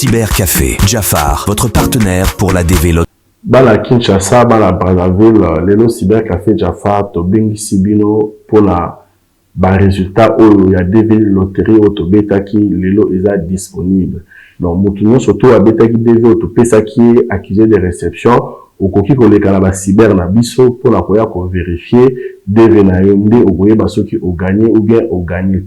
Cybercafé. Jafar, votre partenaire pour la DV Lotterie. Bala Kinshasa, Bala Brazzaville, Lelo Cybercafé Jafar, Tobengi Sibino pour la résultat où il y a DV Lotterie Autobetaki, Lelo est disponible. Donc, Moutounion surtout à Betaki DV Autopesa qui est accusé de réception. Au coquille qu'on les calaba cyber na biso pour la koya qu'on vérifier DV na yonde au goye baso qui ont gagné ou bien ont gagné.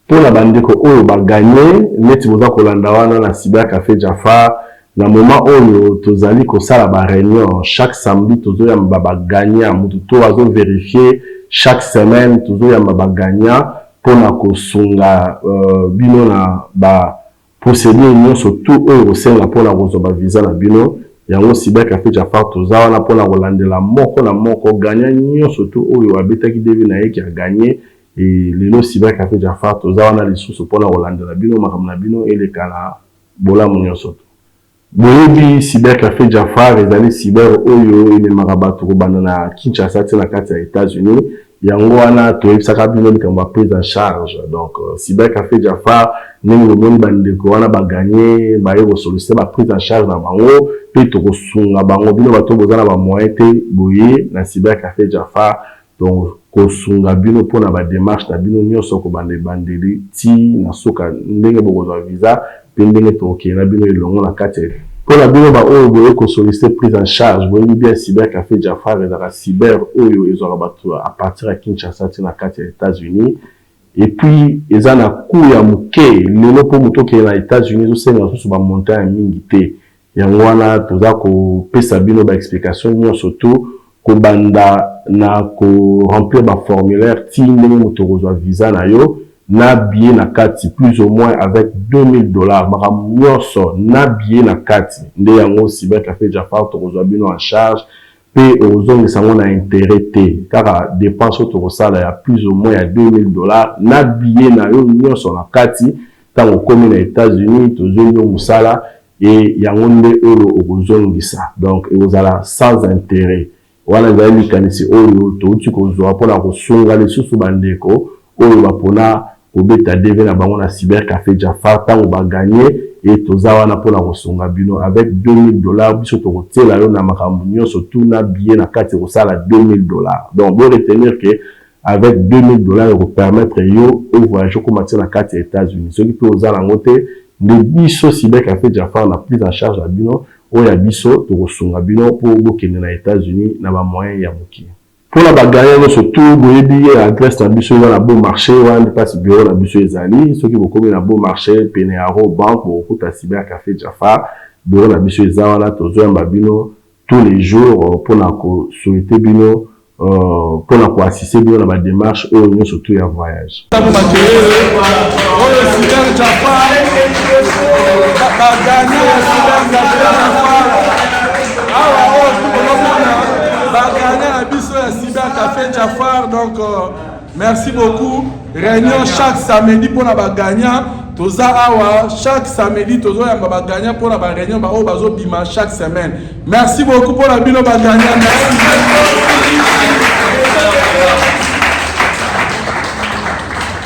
Pour la bande ko oyo ba gagné, net boza kolanda wana na Cybercafé Jafar. Na moment où tozali ko sala ba réunion chaque samedi tozo ya ba gagnant mutu to azo vérifier chaque semaine tozo ya ba gagnant pour na ko sunga bino na ba posséder union surtout oyo senga pour la kozo ba visa na bino. Yango Cybercafé Jafar toza wana pour la kolandela moko na moko gagnant union surtout oyo abetaki devi na ye qui a gagné et lelo Cybercafé Jafar toza wana lisusu pour la kolandela bino makamna bino et les kala bola munyo surtout. Boyebi Cybercafé Jafar ezali cyber oyo ine marabato kobanda na Kinshasa na kati ya États-Unis yango wana toyebisaka bino likambo prise en charge. Donc Cybercafé Jafar ndenge bomoni bandeko wana baganye baye kosolliciter ba prise en charge na bango pe tokosunga bango bino bato bozana ba moyen te boye na Cybercafé Jafar. Donc kosunga bino pona ba démarche na bino nyonso ko bandeli ti na soka ndenge bokozwa visa pe ndenge tokena bino elongo na kati pour la bino ba oyo boye ko solliciter prise en charge boyebi bien Cybercafé Jafar ezaka cyber oyo ezaka bato à partir ya Kinshasa na kati ya États-Unis et puis ezana coût ya muke lelo po muto ke na États-Unis zo senga so ba montant mingi te yango wana toza ko pesa bino ba explication nyonso surtout ko banda na ko remplir ba formulaire ti ndenge muto kozwa visa na yo na billet na kati plus ou moins avec $2000 makamyoso na billet na kati nde yango Cybercafé Jafar tokozwa bino en charge pe ozongisa ngo na intérêt te kaka dépense tokosala ya plus ou moins ya $2000 na billet na yo nyonso na kati tango komi na États-Unis tozongi musala et yango nde oyo okozongisa donc ekozala sans intérêt wana ezali likanisi oyo touti kozwa mpona kosunga lisusu bandeko oyo bapona kobeta DV na bango na Cybercafé Jafar tango ba gagné et toza wana pona kosunga bino avec $2000 biso tokotela yo na makambo nyonso tout na billet na kati kosala $2000. Donc vous retenir que avec $2000 ko permettre yo de voyager comme na kati ya États-Unis ce qui peut oza la ngote de biso Cybercafé Jafar na prise en charge la bino oya biso tokosunga bino pour bokende na États-Unis na ba moyen ya moki. Pour la bagarre, surtout, vous avez adresse à biso dans la bon marché, ou à passe bureau la biso ezali, ceux qui vous connaissent la bon marché, Pénéaro, banque, ou au Cybercafé Jafar, bureau la biso ezali, là, tozo yamba bino, tous les jours, pour la souhaiter bino, pour la assister bino dans la démarche, ou nous surtout y a voyage. Cybercafé Jafar, donc merci beaucoup. Réunion chaque samedi pour la gagnant. Toza awa chaque samedi tozo ya ba gagnant pour la réunion ba o bazo bima chaque semaine. Merci beaucoup pour la bino ba gagnant. Merci.